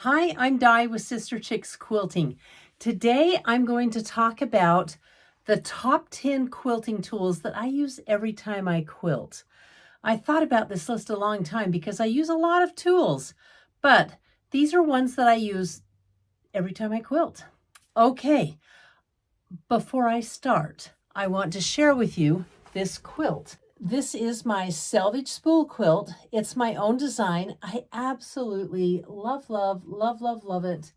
Hi, I'm Di with Sister Chicks Quilting. Today I'm going to talk about the top 10 quilting tools that I use every time I quilt. I thought about this list a long time because I use a lot of tools, but these are ones that I use every time I quilt. Okay, before I start, I want to share with you this quilt. This is my selvage spool quilt. It's my own design. I absolutely love it.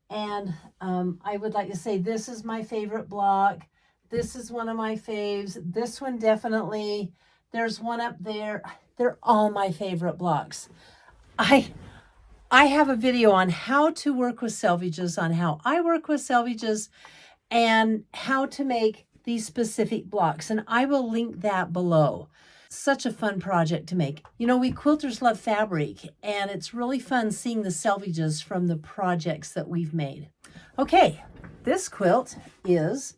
And I would like to say this is my favorite block. This is one of my faves. This one definitely. There's one up there. They're all my favorite blocks. I have a video on how to work with selvages, on how I work with selvages, and how to make these specific blocks. And I will link that below. Such a fun project to make. You know, we quilters love fabric, and it's really fun seeing the selvages from the projects that we've made. Okay, this quilt is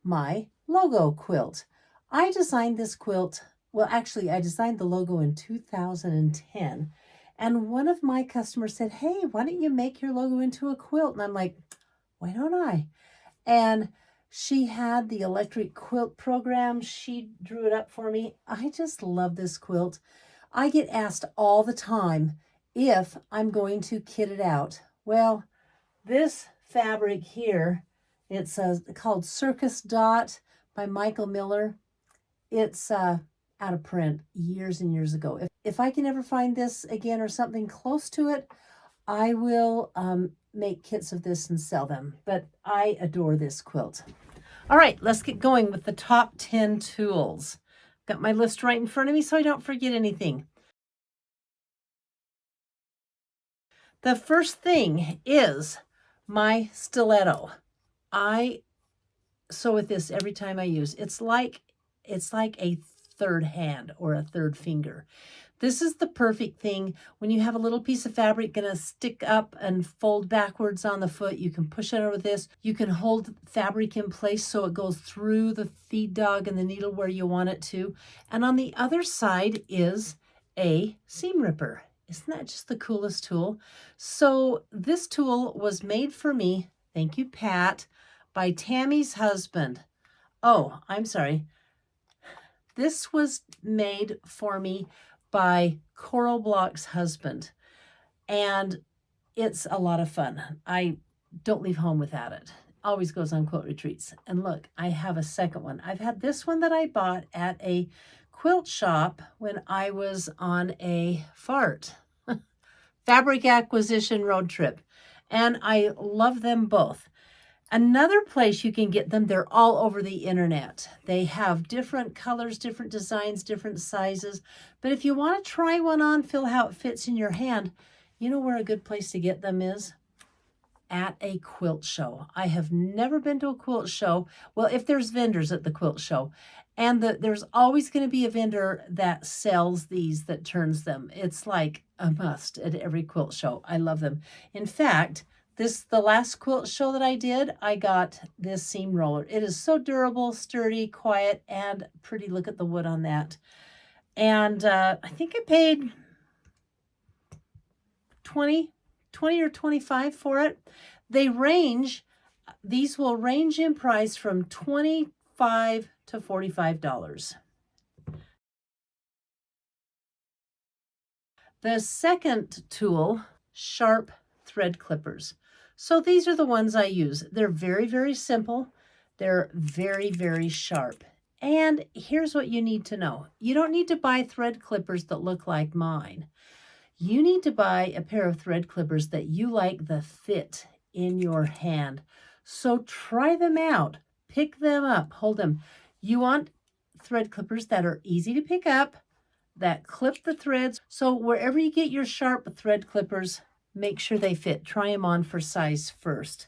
my logo quilt. I designed this quilt, well, actually, I designed the logo in 2010. And one of my customers said, hey, why don't you make your logo into a quilt? And I'm like, why don't I? And she had the electric quilt program. She drew it up for me. I just love this quilt. I get asked all the time if I'm going to kit it out. Well, this fabric here, it's called Circus Dot by Michael Miller. It's out of print years and years ago. If I can ever find this again or something close to it, I will make kits of this and sell them, but I adore this quilt. All right, let's get going with the top 10 tools. Got my list right in front of me so I don't forget anything. The first thing is my stiletto. I sew with this every time I use. It's like a third hand or a third finger. This is the perfect thing when you have a little piece of fabric going to stick up and fold backwards on the foot. You can push it over this. You can hold fabric in place so it goes through the feed dog and the needle where you want it to. And on the other side is a seam ripper. Isn't that just the coolest tool? So this tool was made for me, thank you, Pat, by Tammy's husband. Oh, I'm sorry. This was made for me by Coral Block's husband, and it's a lot of fun. I don't leave home without it. Always goes on quilt retreats. And look, I have a second one. I've had this one that I bought at a quilt shop when I was on a fabric acquisition road trip, and I love them both. Another place you can get them, they're all over the internet. They have different colors, different designs, different sizes. But if you want to try one on, feel how it fits in your hand, you know where a good place to get them is? At a quilt show. I have never been to a quilt show. Well, if there's vendors at the quilt show. And there's always going to be a vendor that sells these, that turns them. It's like a must at every quilt show. I love them. In fact, the last quilt show that I did, I got this seam roller. It is so durable, sturdy, quiet, and pretty. Look at the wood on that. And I think I paid $20 or $25 for it. These will range in price from $25 to $45. The second tool, sharp thread clippers. So these are the ones I use. They're very, very simple. They're very, very sharp. And here's what you need to know. You don't need to buy thread clippers that look like mine. You need to buy a pair of thread clippers that you like the fit in your hand. So try them out. Pick them up. Hold them. You want thread clippers that are easy to pick up, that clip the threads. So wherever you get your sharp thread clippers, make sure they fit. Try them on for size first.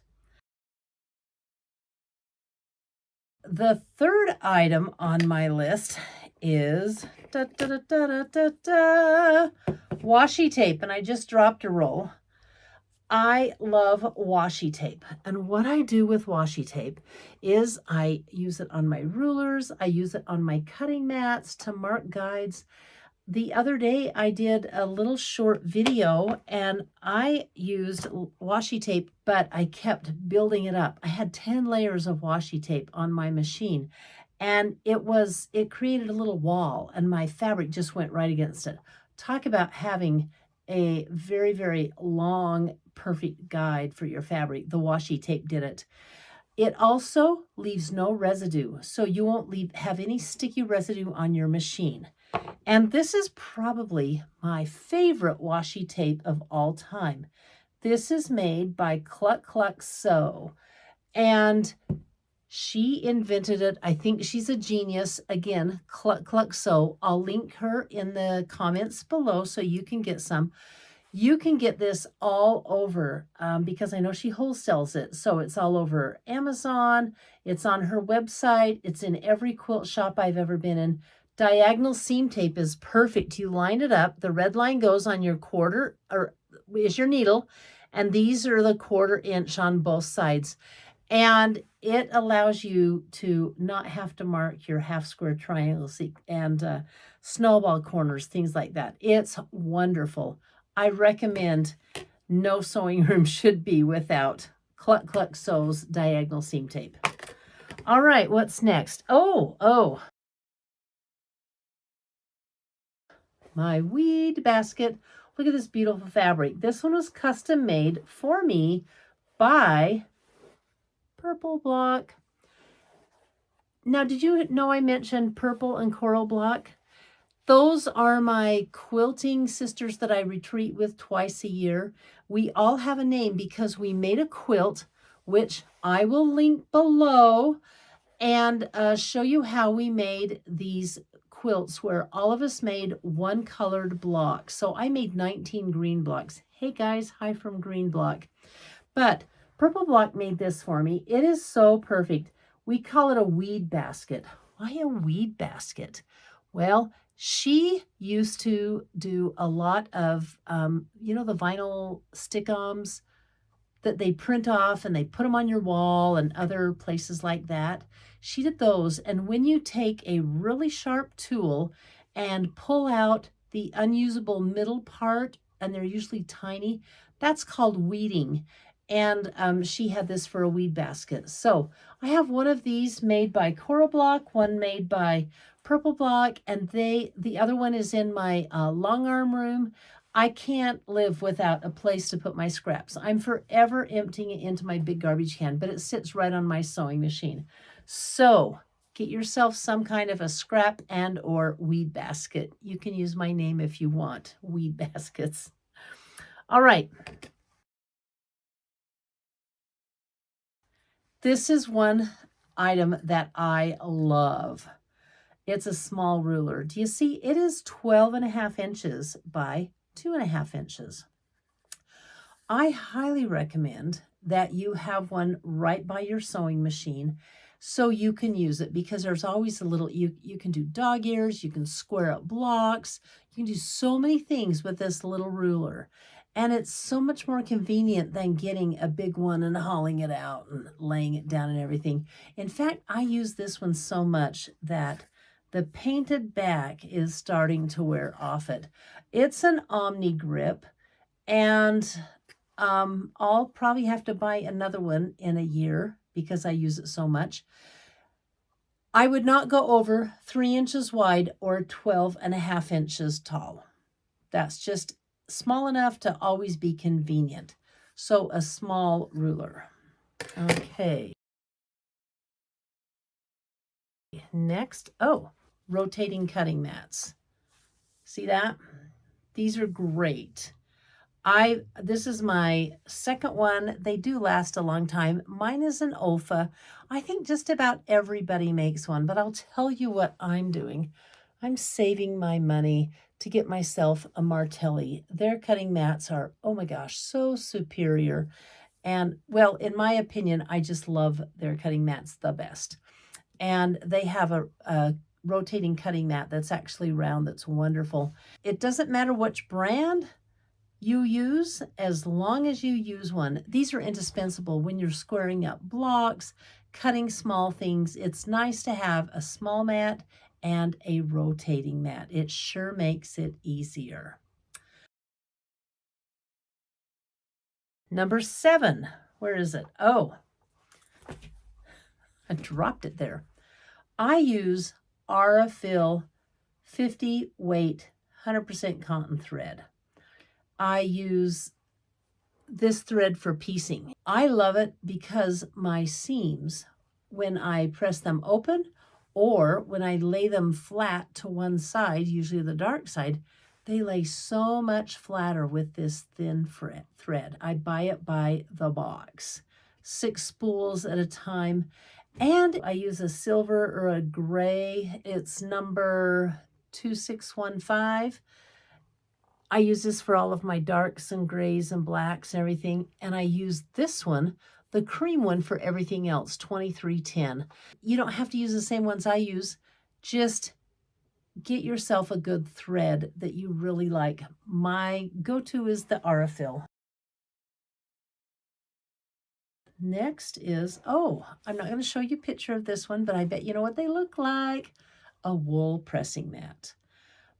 The third item on my list is washi tape, and I just dropped a roll. I love washi tape, and what I do with washi tape is I use it on my rulers, I use it on my cutting mats to mark guides. the other day I did a little short video and I used washi tape, but I kept building it up. I had 10 layers of washi tape on my machine, and it created a little wall and my fabric just went right against it. Talk about having a very, very long, perfect guide for your fabric. The washi tape did it. It also leaves no residue, so you won't have any sticky residue on your machine. And this is probably my favorite washi tape of all time. This is made by Cluck Cluck Sew, and she invented it. I think she's a genius. Again, Cluck Cluck Sew. I'll link her in the comments below so you can get some. You can get this all over because I know she wholesales it. So it's all over Amazon. It's on her website. It's in every quilt shop I've ever been in. Diagonal seam tape is perfect. You line it up. The red line goes on your quarter, or is your needle, and these are the 1/4 inch on both sides. And it allows you to not have to mark your half square triangles and snowball corners, things like that. It's wonderful. I recommend no sewing room should be without Cluck Cluck Sew's diagonal seam tape. All right, what's next? Oh, my weed basket. Look at this beautiful fabric. This one was custom made for me by Purple Block. Now, did you know I mentioned Purple and Coral Block? Those are my quilting sisters that I retreat with twice a year. We all have a name because we made a quilt, which I will link below, and show you how we made these quilts where all of us made one colored block. So I made 19 green blocks. Hey guys, hi from Green Block. But Purple Block made this for me. It is so perfect. We call it a weed basket. Why a weed basket? Well, she used to do a lot of, the vinyl stick-ons that they print off and they put them on your wall and other places like that. She did those. And when you take a really sharp tool and pull out the unusable middle part, and they're usually tiny, that's called weeding. And she had this for a weed basket. So I have one of these made by Coral Block, one made by Purple Block, and the other one is in my long arm room. I can't live without a place to put my scraps. I'm forever emptying it into my big garbage can, but it sits right on my sewing machine. So get yourself some kind of a scrap and or weed basket. You can use my name if you want, weed baskets. All right. This is one item that I love. It's a small ruler. Do you see? It is 12.5 inches by 2.5 inches. I highly recommend that you have one right by your sewing machine so you can use it, because there's always a little, you can do dog ears, you can square up blocks, you can do so many things with this little ruler. And it's so much more convenient than getting a big one and hauling it out and laying it down and everything. In fact, I use this one so much that the painted back is starting to wear off it. It's an Omni grip, and I'll probably have to buy another one in a year because I use it so much. I would not go over 3 inches wide or 12.5 inches tall. That's just small enough to always be convenient. So a small ruler. Okay. Next, rotating cutting mats. See that? These are great. This is my second one. They do last a long time. Mine is an OFA. I think just about everybody makes one, but I'll tell you what I'm doing. I'm saving my money to get myself a Martelli. Their cutting mats are, oh my gosh, so superior. And well, in my opinion, I just love their cutting mats the best. And they have a rotating cutting mat that's actually round, that's wonderful. It doesn't matter which brand you use, as long as you use one. These are indispensable when you're squaring up blocks, cutting small things. It's nice to have a small mat and a rotating mat. It sure makes it easier. Number 7, where is it? Oh, I dropped it there. I use Aurifil 50 weight 100% cotton thread. I use this thread for piecing. I love it because my seams, when I press them open or when I lay them flat to one side, usually the dark side, they lay so much flatter with this thin thread. I buy it by the box, 6 spools at a time. And I use a silver or a gray. It's number 2615. I use this for all of my darks and grays and blacks and everything. And I use this one, the cream one, for everything else, 2310. You don't have to use the same ones I use. Just get yourself a good thread that you really like. My go-to is the Aurifil. Next is, oh, I'm not going to show you a picture of this one, but I bet you know what they look like. A wool pressing mat.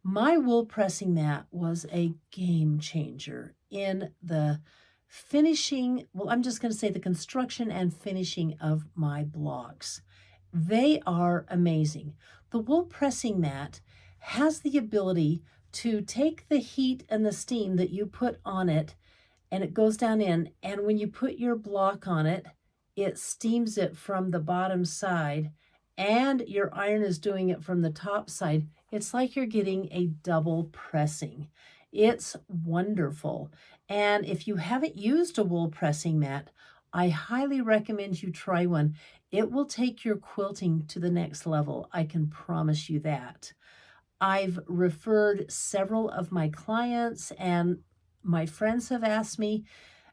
My wool pressing mat was a game changer in the finishing, well, I'm just going to say the construction and finishing of my blocks. They are amazing. The wool pressing mat has the ability to take the heat and the steam that you put on it, and it goes down in, and when you put your block on it, it steams it from the bottom side, and your iron is doing it from the top side. It's like you're getting a double pressing. It's wonderful. And if you haven't used a wool pressing mat, I highly recommend you try one. It will take your quilting to the next level. I can promise you that. I've referred several of my clients, and my friends have asked me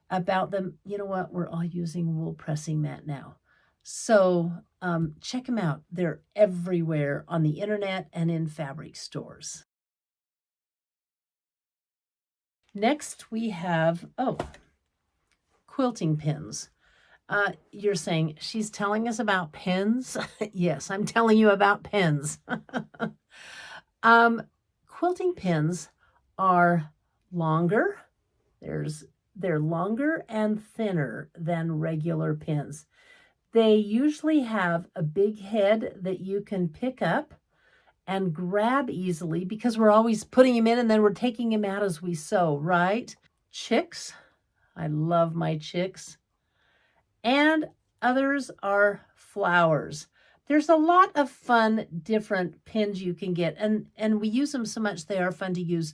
about them. You know what? We're all using wool pressing mat now. So check them out. They're everywhere on the internet and in fabric stores. Next we have, quilting pins. You're saying, she's telling us about pins? Yes, I'm telling you about pins. Quilting pins are longer. They're longer and thinner than regular pins. They usually have a big head that you can pick up and grab easily because we're always putting them in and then we're taking them out as we sew, right? Chicks. I love my chicks. And others are flowers. There's a lot of fun, different pins you can get, and we use them so much they are fun to use.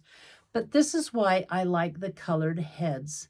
But this is why I like the colored heads.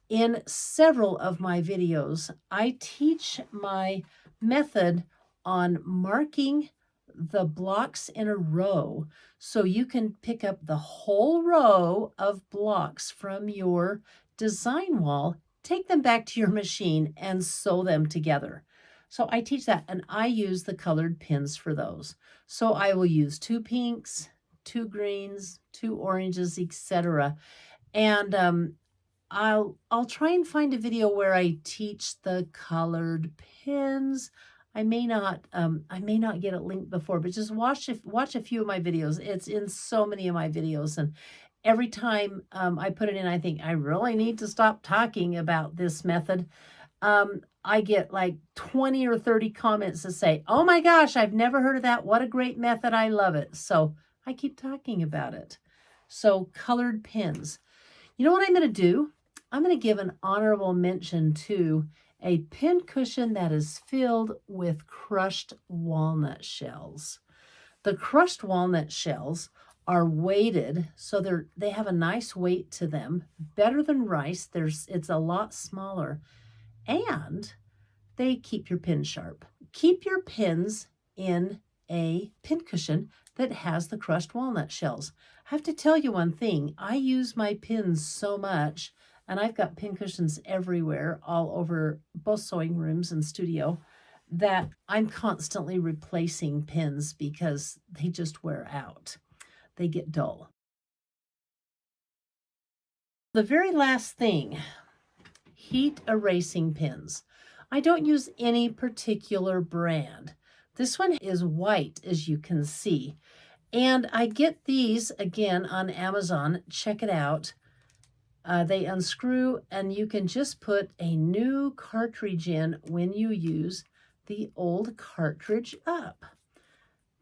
In several of my videos, I teach my method on marking the blocks in a row so you can pick up the whole row of blocks from your design wall, take them back to your machine, and sew them together. So I teach that, and I use the colored pins for those. So I will use 2 pinks, 2 greens, 2 oranges, etc. And I'll try and find a video where I teach the colored pins. I may not get it linked before, but just watch a few of my videos. It's in so many of my videos, and every time I put it in, I think I really need to stop talking about this method. I get like 20 or 30 comments that say, "Oh my gosh, I've never heard of that. What a great method. I love it." So I keep talking about it. So colored pins. You know what I'm going to do? I'm going to give an honorable mention to a pin cushion that is filled with crushed walnut shells. The crushed walnut shells are weighted, so they have a nice weight to them, better than rice. It's a lot smaller, and they keep your pins sharp. Keep your pins in a pin cushion that has the crushed walnut shells. I have to tell you one thing. I use my pins so much, and I've got pin cushions everywhere, all over both sewing rooms and studio, that I'm constantly replacing pins because they just wear out. They get dull. The very last thing, heat erasing pins. I don't use any particular brand. This one is white, as you can see. And I get these, again, on Amazon. Check it out. They unscrew, and you can just put a new cartridge in when you use the old cartridge up.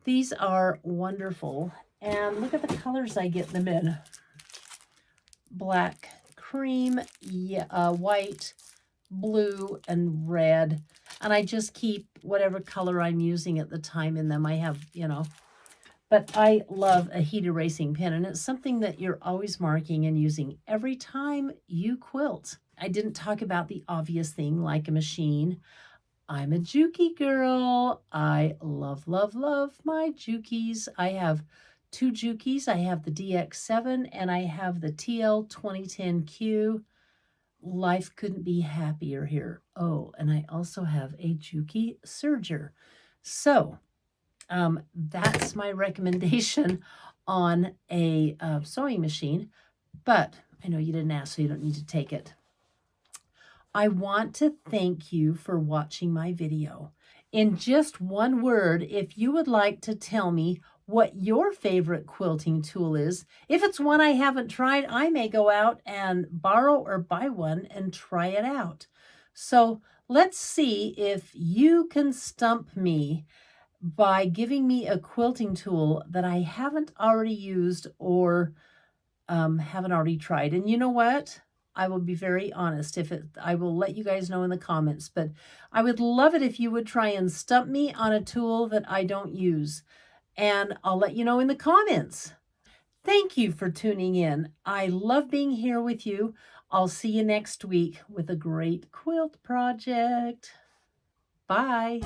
These are wonderful. And look at the colors I get them in. Black, cream, white, blue, and red. And I just keep whatever color I'm using at the time in them. I have, but I love a heat erasing pen, and it's something that you're always marking and using every time you quilt. I didn't talk about the obvious thing like a machine. I'm a Juki girl. I love, love, love my Jukis. I have 2 Jukis. I have the DX7 and I have the TL2010Q. Life couldn't be happier here. Oh, and I also have a Juki serger. So that's my recommendation on a sewing machine, but I know you didn't ask, so you don't need to take it. I want to thank you for watching my video. In just one word, if you would like to tell me what your favorite quilting tool is, if it's one I haven't tried, I may go out and borrow or buy one and try it out. So let's see if you can stump me by giving me a quilting tool that I haven't already used or haven't already tried. And you know what? I will be very honest. I will let you guys know in the comments, but I would love it if you would try and stump me on a tool that I don't use. And I'll let you know in the comments. Thank you for tuning in. I love being here with you. I'll see you next week with a great quilt project. Bye.